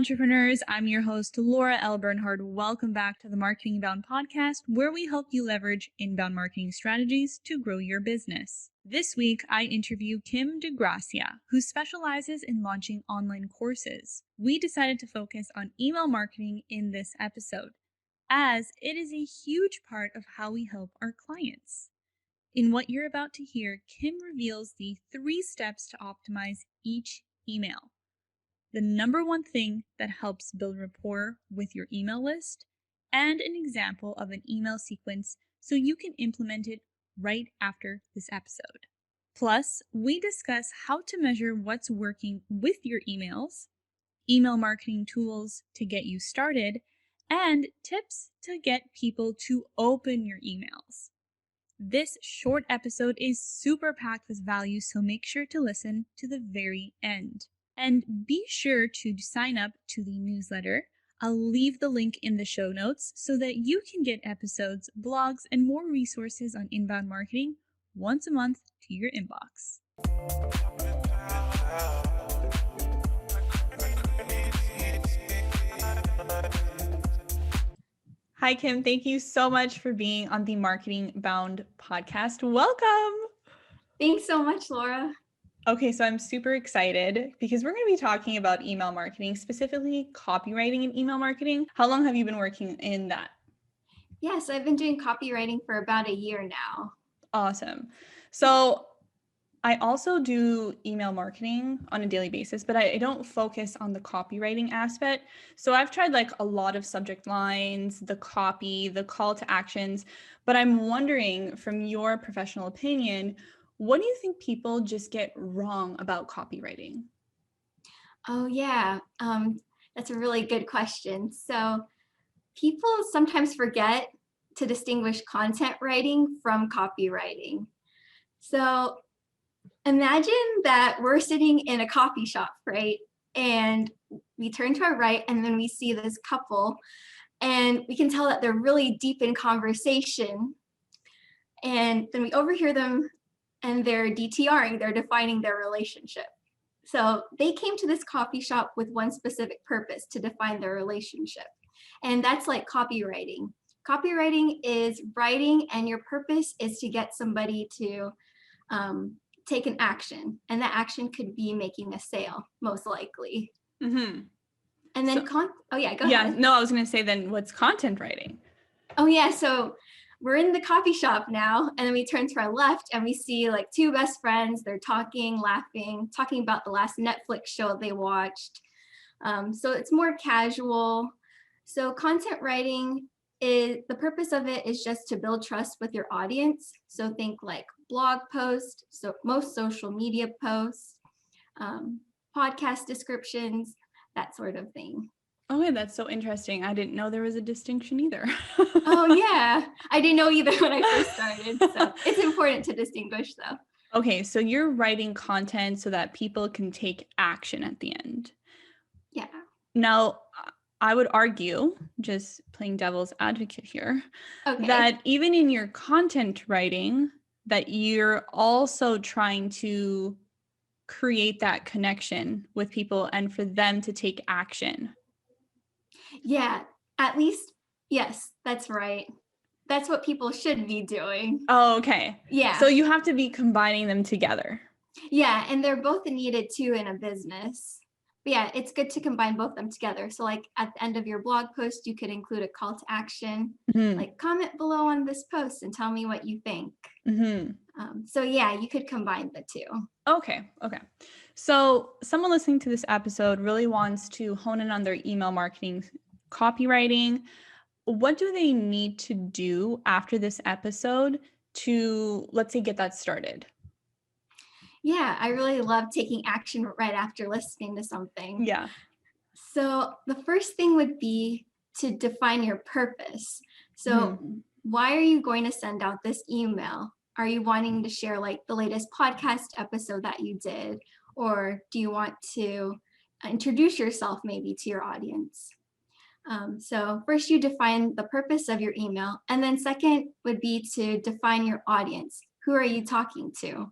entrepreneurs. I'm your host, Laura L. Bernhard. Welcome back to the Marketing Inbound podcast, where we help you leverage inbound marketing strategies to grow your business. This week, I interview Kim DeGracia, who specializes in launching online courses. We decided to focus on email marketing in this episode, as it is a huge part of how we help our clients. In what you're about to hear, Kim reveals the 3 steps to optimize each email. The number one thing that helps build rapport with your email list, and an example of an email sequence so you can implement it right after this episode. Plus, we discuss how to measure what's working with your emails, email marketing tools to get you started, and tips to get people to open your emails. This short episode is super packed with value, so make sure to listen to the very end. And be sure to sign up to the newsletter. I'll leave the link in the show notes so that you can get episodes, blogs, and more resources on inbound marketing once a month to your inbox. Hi, Kim. Thank you so much for being on the Marketing Bound podcast. Welcome. Thanks so much, Laura. Okay, so I'm super excited because we're going to be talking about email marketing, specifically copywriting and email marketing. How long have you been working in that? Yes, I've been doing copywriting for about a year now. Awesome. So I also do email marketing on a daily basis, but I don't focus on the copywriting aspect. So I've tried like a lot of subject lines, the copy, the call to actions, but I'm wondering from your professional opinion, what do you think people just get wrong about copywriting? Oh, yeah. That's a really good question. So people sometimes forget to distinguish content writing from copywriting. So imagine that we're sitting in a coffee shop, right? And we turn to our right and then we see this couple and we can tell that they're really deep in conversation. And then we overhear them and they're DTRing, they're defining their relationship. So they came to this coffee shop with one specific purpose, to define their relationship. And that's like copywriting. Copywriting is writing and your purpose is to get somebody to take an action. And that action could be making a sale, most likely. Mm-hmm. And then, go ahead. No, I was going to say then what's content writing? Oh yeah, so we're in the coffee shop now, and then we turn to our left and we see like 2 best friends. They're talking, laughing, talking about the last Netflix show they watched. So it's more casual. So content writing is, the purpose of it is just to build trust with your audience. So think like blog posts, so most social media posts, podcast descriptions, that sort of thing. Okay, that's so interesting. I didn't know there was a distinction either. Oh, yeah. I didn't know either when I first started. So it's important to distinguish, though. Okay, so you're writing content so that people can take action at the end. Yeah. Now, I would argue, just playing devil's advocate here, Okay. that even in your content writing, that you're also trying to create that connection with people and for them to take action. Yeah, at least, yes, that's right. That's what people should be doing. Oh, okay. Yeah. So you have to be combining them together. Yeah, and they're both needed too in a business. But yeah, it's good to combine both of them together. So like at the end of your blog post, you could include a call to action, like comment below on this post and tell me what you think. So yeah, you could combine the 2. Okay. So someone listening to this episode really wants to hone in on their email marketing copywriting. What do they need to do after this episode to, let's say, get that started? Yeah, I really love taking action right after listening to something. Yeah. So the first thing would be to define your purpose. So why are you going to send out this email? Are you wanting to share like the latest podcast episode that you did? Or do you want to introduce yourself maybe to your audience? So first you define the purpose of your email. And then second would be to define your audience. Who are you talking to?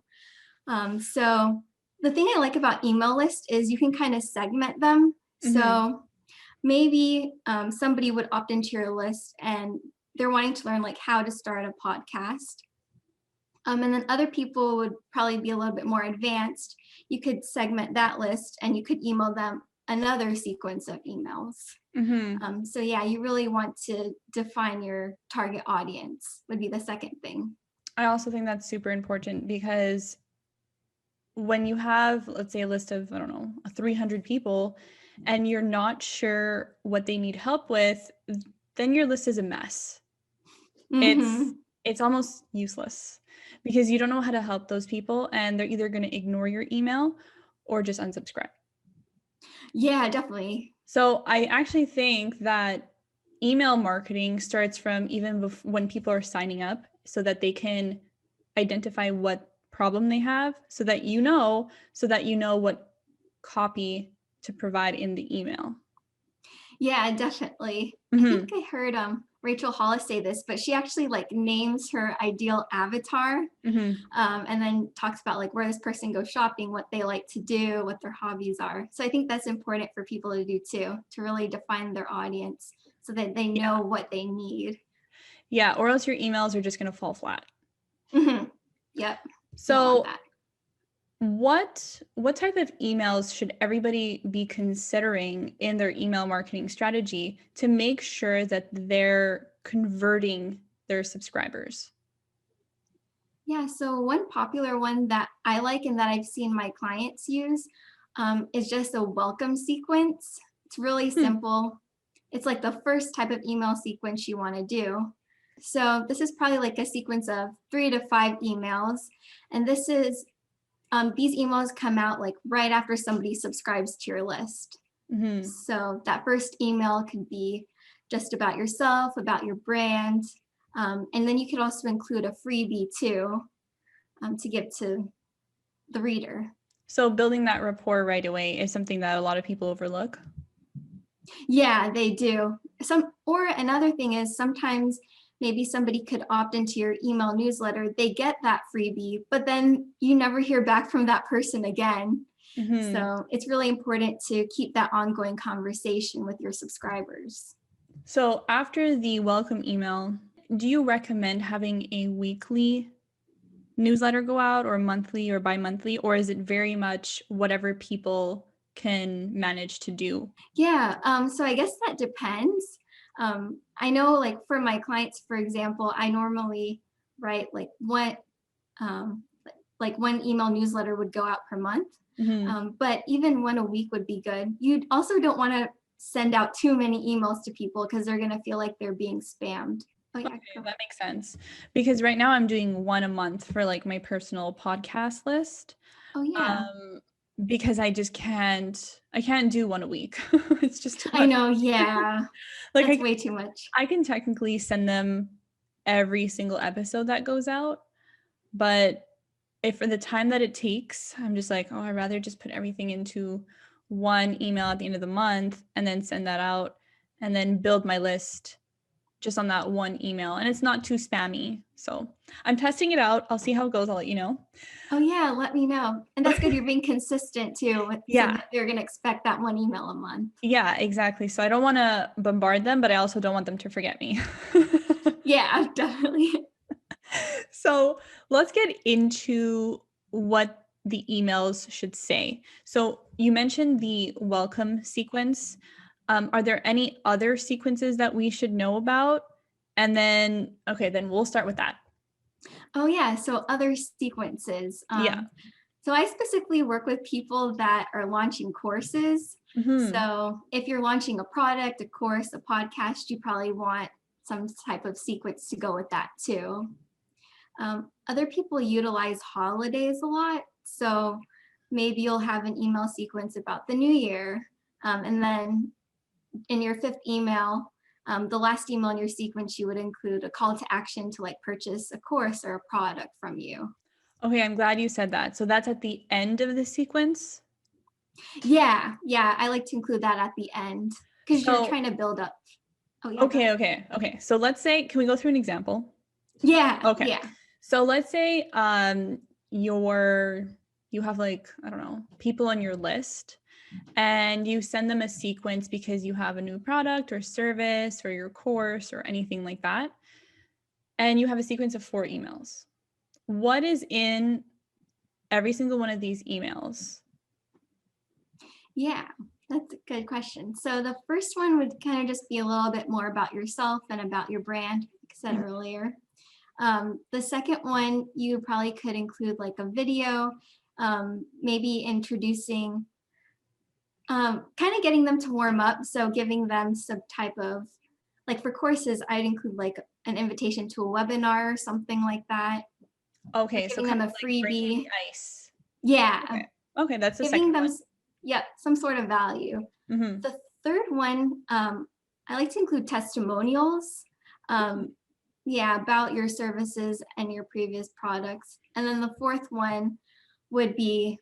So the thing I like about email lists is you can kind of segment them. So maybe somebody would opt into your list and they're wanting to learn like how to start a podcast. And then other people would probably be a little bit more advanced. You could segment that list and you could email them another sequence of emails. So yeah, you really want to define your target audience would be the second thing. I also think that's super important because when you have, let's say, a list of, I don't know, 300 people and you're not sure what they need help with, then your list is a mess. It's almost useless because you don't know how to help those people and they're either going to ignore your email or just unsubscribe. Yeah, definitely. So I actually think that email marketing starts from even when people are signing up so that they can identify what problem they have so that you know what copy to provide in the email. Yeah, definitely. I think I heard Rachel Hollis say this, but she actually like names her ideal avatar and then talks about like where this person goes shopping, what they like to do, what their hobbies are. So I think that's important for people to do too, to really define their audience so that they know what they need. Yeah, or else your emails are just going to fall flat. Yep. So what type of emails should everybody be considering in their email marketing strategy to make sure that they're converting their subscribers? Yeah, so one popular one that I like and that I've seen my clients use is just a welcome sequence. It's really simple. It's like the first type of email sequence you want to do. So this is probably like a sequence of 3 to 5 emails. And this is, these emails come out like right after somebody subscribes to your list. So that first email could be just about yourself, about your brand. And then you could also include a freebie too to give to the reader. So building that rapport right away is something that a lot of people overlook. Yeah, they do. Or another thing is sometimes maybe somebody could opt into your email newsletter. They get that freebie, but then you never hear back from that person again. So it's really important to keep that ongoing conversation with your subscribers. So after the welcome email, do you recommend having a weekly newsletter go out or monthly or bi-monthly, or is it very much whatever people can manage to do? Yeah, so I guess that depends. I know like for my clients, for example, I normally write like one email newsletter would go out per month. But even one a week would be good. You also don't want to send out too many emails to people because they're going to feel like they're being spammed. Oh, yeah, okay, that makes sense. Because right now I'm doing one a month for like my personal podcast list. Oh, yeah. Because I can't do one a week. It's just too much. I know, yeah. Like that's way too much. I can technically send them every single episode that goes out, but if for the time that it takes, I'm just like, oh, I'd rather just put everything into one email at the end of the month and then send that out and then build my list just on that one email. And it's not too spammy. So I'm testing it out. I'll see how it goes. I'll let you know. Oh, yeah, let me know. And that's good. You're being consistent too. Yeah. So that they're going to expect that one email a month. Yeah, exactly. So I don't want to bombard them, but I also don't want them to forget me. Yeah, definitely. So let's get into what the emails should say. So you mentioned the welcome sequence. Are there any other sequences that we should know about? And then, okay, then we'll start with that. Oh, yeah. So other sequences. Yeah. So I specifically work with people that are launching courses. So if you're launching a product, a course, a podcast, you probably want some type of sequence to go with that too. Other people utilize holidays a lot. So maybe you'll have an email sequence about the new year. And then in your fifth email, the last email in your sequence, you would include a call to action to like purchase a course or a product from you. Okay, I'm glad you said that. So that's at the end of the sequence? Yeah, I like to include that at the end because you're trying to build up. Oh, yeah. Okay. So let's say, can we go through an example? Yeah. Okay. Yeah. So let's say you have like, I don't know, people on your list and you send them a sequence because you have a new product or service or your course or anything like that. And you have a sequence of 4 emails. What is in every single one of these emails? Yeah, that's a good question. So the first one would kind of just be a little bit more about yourself and about your brand, like I said earlier. The second one, you probably could include like a video, maybe introducing, kind of getting them to warm up. So giving them some type of, like for courses, I'd include like an invitation to a webinar or something like that. Or Okay, so giving kind them a of like breaking freebie. the ice. Yeah, Okay. Okay, that's the giving second them, one. yeah, some sort of value. Mm-hmm. The third one, I like to include testimonials. Yeah, about your services and your previous products. And then the fourth one would be,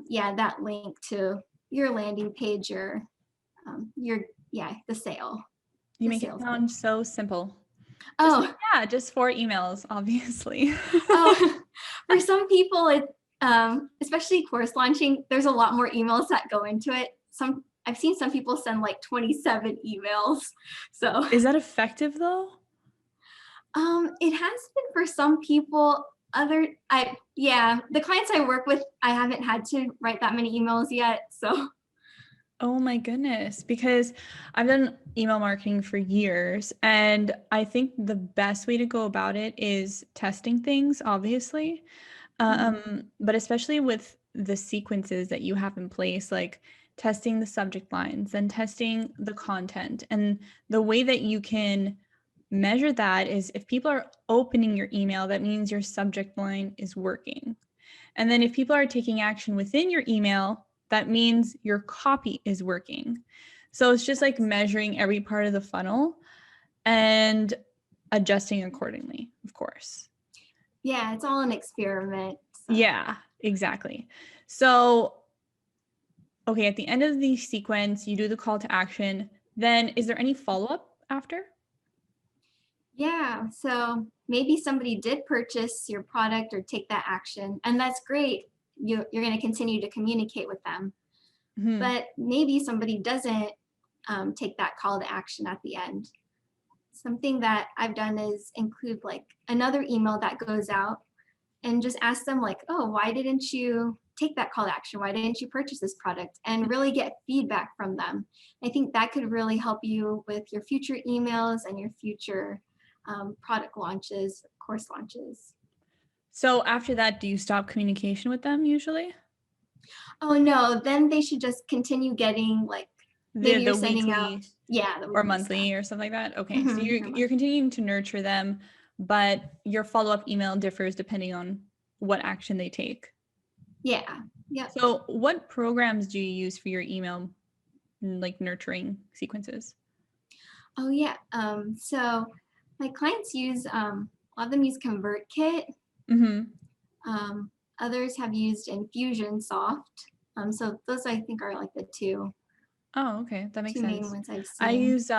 yeah, that link to your landing page, yeah, the sale, You the make it sales sound page. so simple. Just like, Oh, yeah, just 4 emails, obviously. oh, for some people, especially course launching, there's a lot more emails that go into it. I've seen some people send like 27 emails. So, Is that effective though? it has been for some people. Yeah, the clients I work with, I haven't had to write that many emails yet. So, Oh my goodness, because I've done email marketing for years, and I think the best way to go about it is testing things, obviously. But especially with the sequences that you have in place, like testing the subject lines and testing the content. And the way that you can measure that is if people are opening your email, that means your subject line is working. And then if people are taking action within your email, that means your copy is working. So it's just like measuring every part of the funnel and adjusting accordingly, of course. yeah, it's all an experiment. So. Yeah, exactly. So, okay, at the end of the sequence, you do the call to action. Then is there any follow-up after? Yeah, so maybe somebody did purchase your product or take that action, and that's great. You're going to continue to communicate with them. Mm-hmm. But maybe somebody doesn't take that call to action at the end. Something that I've done is include like another email that goes out and just ask them like, oh, why didn't you take that call to action? Why didn't you purchase this product? And really get feedback from them. I think that could really help you with your future emails and your future product launches, course launches. So after that, do you stop communication with them usually? Oh no, then they should just continue getting like, The maybe you're the sending out, weekly yeah, the or weekly stuff. monthly or something like that? Okay. So you're Or you're monthly. continuing to nurture them, but your follow-up email differs depending on what action they take. Yeah, yep. So what programs do you use for your email like nurturing sequences? Oh yeah. So my clients use, a lot of them use ConvertKit. Mm-hmm. Um, Others have used Infusionsoft. So those I think are like the Oh, okay. That makes two main sense. ones I've I seen. use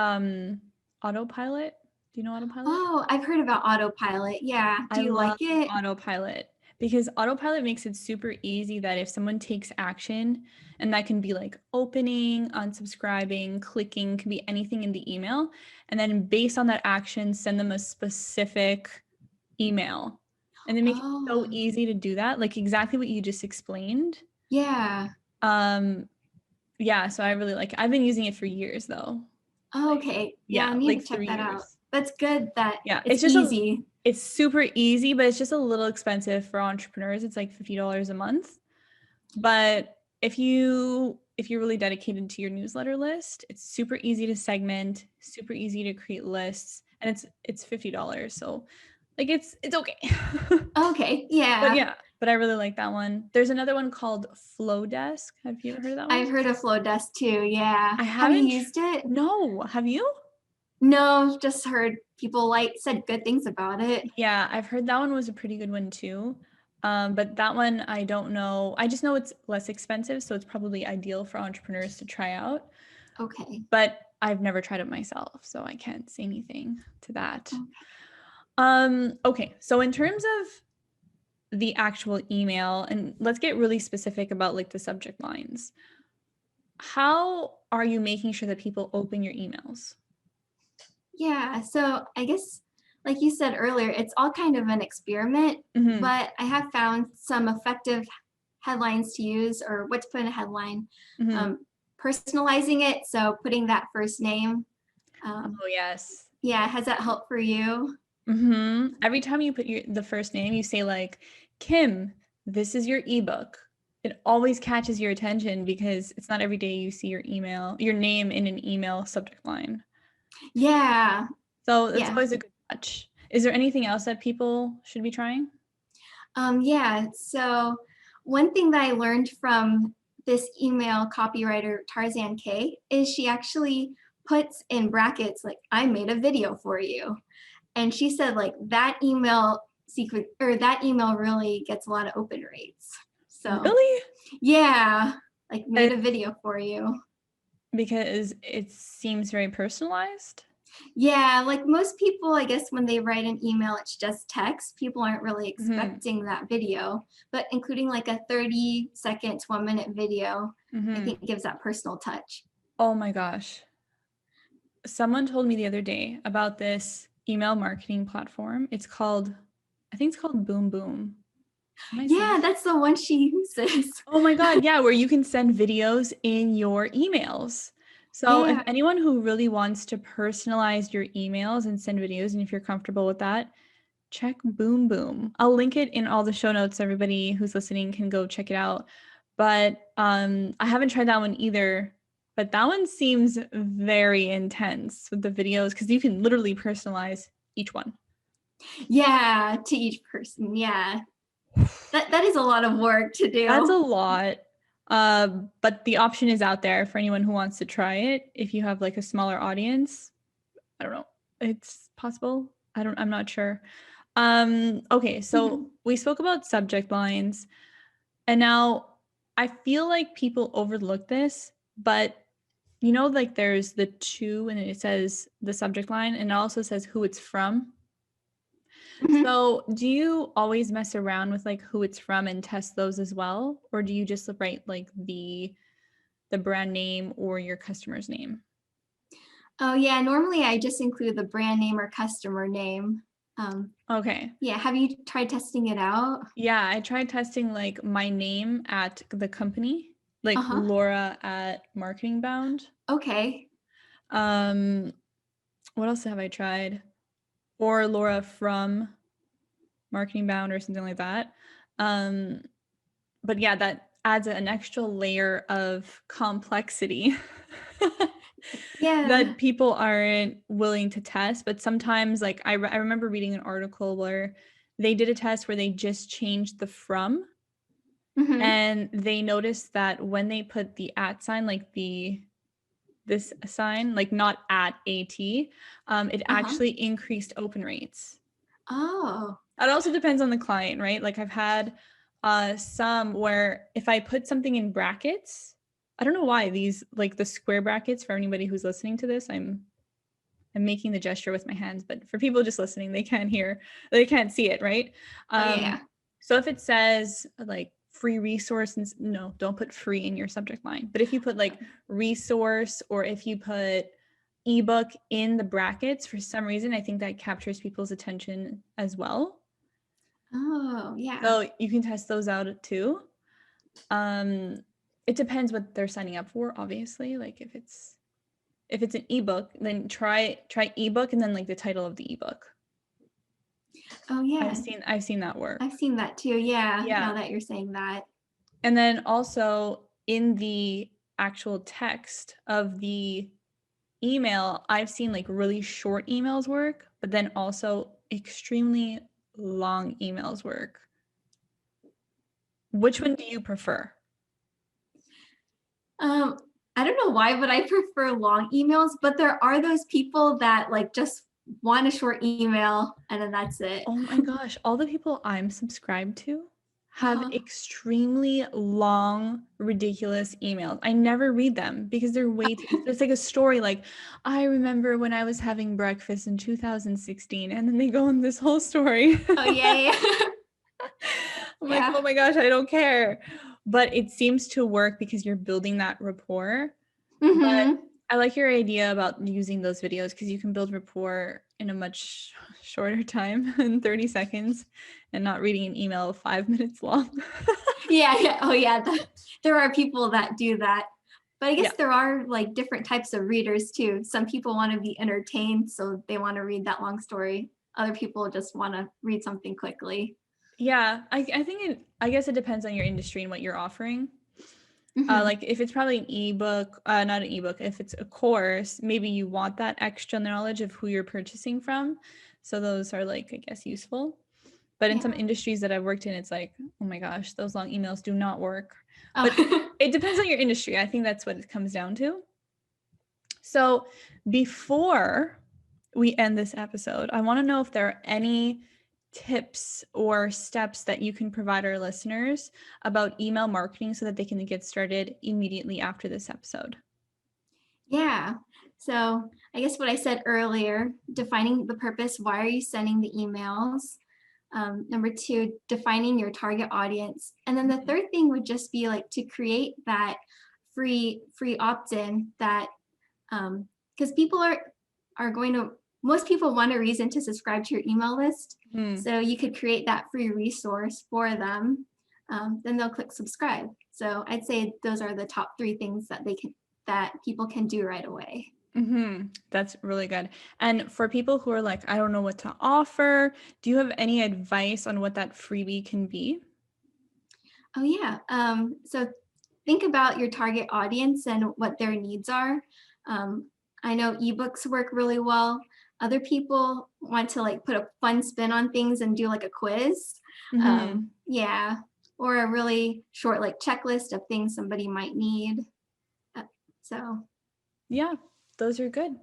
Autopilot. Do you know Autopilot? Oh, I've heard about Autopilot. Yeah. Do I you love like it? Autopilot because Autopilot makes it super easy that if someone takes action, and that can be like opening, unsubscribing, clicking, can be anything in the email, and then based on that action, send them a specific email. And they make it so Oh, easy to do that, like exactly what you just explained. yeah. Um, yeah, so I really like it. I've been using it for years though. Oh, Like, okay. Yeah, I yeah, need like to check 3 that out. years. That's good that Yeah, it's easy. it's super easy, but it's just a little expensive for entrepreneurs. It's like $50 a month. But if you're really dedicated to your newsletter list, it's super easy to segment, super easy to create lists, and it's $50. So like it's okay. Okay, But yeah. yeah, but I really like that one. There's another one called Flowdesk. Have you ever heard of that I've one? heard of Flowdesk too. Yeah. I Have you haven't used it? no, have you? No, just heard people like said good things about it. Yeah, I've heard that one was a pretty good one too. But that one, I don't know. I just know it's less expensive, so it's probably ideal for entrepreneurs to try out. Okay. But I've never tried it myself, so I can't say anything to that. Okay. Okay, so in terms of the actual email, and let's get really specific about like the subject lines. how are you making sure that people open your emails? Yeah, so I guess, like you said earlier, it's all kind of an experiment, Mm-hmm. but I have found some effective headlines to use or what to put in a headline. Mm-hmm. Um, Personalizing it, so putting that first name. Oh, yes. Yeah, has that helped for you? Mm-hmm. Every time you put the first name, you say like, Kim, this is your ebook. It always catches your attention because it's not every day you see your name in an email subject line. Yeah, So that's yeah. always a good touch. Is there anything else that people should be trying? Yeah, so one thing that I learned from this email copywriter, Tarzan K, is she actually puts in brackets, like, I made a video for you. And she said, like, that email sequence or that email really gets a lot of open rates. So, Really? yeah, like, Uh, made a video for you. Because it seems very personalized. Yeah, like most people, I guess when they write an email, it's just text. People aren't really Mm-hmm. expecting that video, but including like a 30-second to 1 minute video, I Mm-hmm. think gives that personal touch. Oh my gosh. Someone told me the other day about this email marketing platform. I think it's called Boom Boom. Am I saying? Yeah, that's the one she uses. Oh my God, yeah, where you can send videos in your emails. So if Yeah. anyone who really wants to personalize your emails and send videos, and if you're comfortable with that, check Boom Boom. I'll link it in all the show notes. So everybody who's listening can go check it out. But I haven't tried that one either. But that one seems very intense with the videos because you can literally personalize each one. Yeah, to each person. Yeah. That is a lot of work to That's a do. lot. But the option is out there for anyone who wants to try it. If you have like a smaller audience, I don't know. It's possible. I'm not sure. Okay, so Mhm. we spoke about subject lines, and now I feel like people overlook this, but like there's the to, and it says the subject line, and it also says who it's from. Mhm. So, do you always mess around with like who it's from and test those as well, or do you just write like the brand name or your customer's name? Oh, yeah, normally I just include the brand name or customer name. Okay. Yeah, have you tried testing it out? Yeah, I tried testing like my name at the company, like Uh-huh. Laura at Marketing Bound. Okay. Um, what else have I tried? Or Laura from Marketing Bound or something like that. Um, but yeah, that adds an extra layer of complexity Yeah. that people aren't willing to test. But sometimes, like, I remember reading an article where they did a test where they just changed the from, Mhm. and they noticed that when they put the at sign, like this sign, like not at at, it Uh-huh. actually increased open rates. Oh. It also depends on the client, right? Like I've had some where if I put something in brackets, I don't know why these like the square brackets for anybody who's listening to this, I'm making the gesture with my hands, but for people just listening, they can't see it, right? Oh, Um, yeah. so if it says like free resource, and no, don't put free in your subject line. But if you put like resource or if you put ebook in the brackets, for some reason, I think that captures people's attention as well. Oh, yeah. So you can test those out too. Um, it depends what they're signing up for, obviously. Like if it's an ebook, then try ebook and then like the title of the ebook. Oh, I've yeah. seen I've seen that I've work. seen that too. Yeah, now Yeah. that you're saying that. And then also in the actual text of the email, I've seen like really short emails work, but then also extremely long emails work. Which one do you prefer? Um, I don't know why, but I prefer long emails, but there are those people that like just want a short email and then that's it. Oh my gosh, all the people I'm subscribed to have Uh-huh. extremely long, ridiculous emails. I never read them because they're way too, it's like a story like, I remember when I was having breakfast in 2016, and then they go on this whole story. Oh, yeah, yeah. I'm like, Yeah. oh my gosh, I don't care. but it seems to work because you're building that rapport. But Mm-hmm. I like your idea about using those videos because you can build rapport in a much shorter time, in 30 seconds, and not reading an email 5 minutes long. Yeah, yeah. Oh, yeah. There are people that do that. But I Yeah. guess there are like different types of readers too. Some people want to be entertained, so they want to read that long story. Other people just want to read something quickly. Yeah. I guess it depends on your industry and what you're offering. Hmm. Like if it's probably an ebook, not an ebook, if it's a course, maybe you want that extra knowledge of who you're purchasing from. So those are like, I guess, useful. But in some Yeah. industries that I've worked in, it's like, oh my gosh, those long emails do not work. But Oh. it depends on your industry. I think that's what it comes down to. So before we end this episode, I want to know if there are any tips or steps that you can provide our listeners about email marketing so that they can get started immediately after this episode. Yeah. So I guess what I said earlier, defining the purpose. Why are you sending the emails? Number two, defining your target audience. And then the third thing would just be like to create that free opt-in that because people are going to most people want a reason to subscribe to your email list. Hmm. So you could create that free resource for them. Then they'll click subscribe. So I'd say those are the top three things that people can do right away. That's really good. And for people who are like, I don't know what to offer, do you have any advice on what that freebie can be? Oh yeah. So think about your target audience and what their needs are. Um, I know ebooks work really well. Other people want to like put a fun spin on things and do like a quiz. Yeah, or a really short like checklist of things somebody might need. Uh, So Yeah, those are good.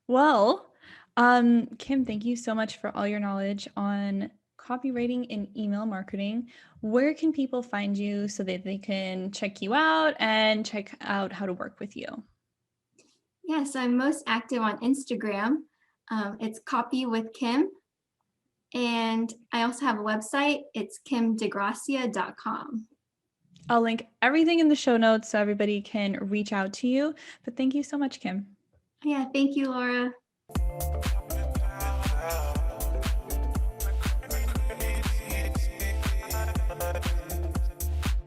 Well, Kim, thank you so much for all your knowledge on copywriting and email marketing. Where can people find you so that they can check you out and check out how to work with you? yeah, so I'm most active on Instagram. It's Copy with Kim. And I also have a website. It's kimdegracia.com. I'll link everything in the show notes so everybody can reach out to you. But thank you so much, Kim. Yeah, thank you, Laura.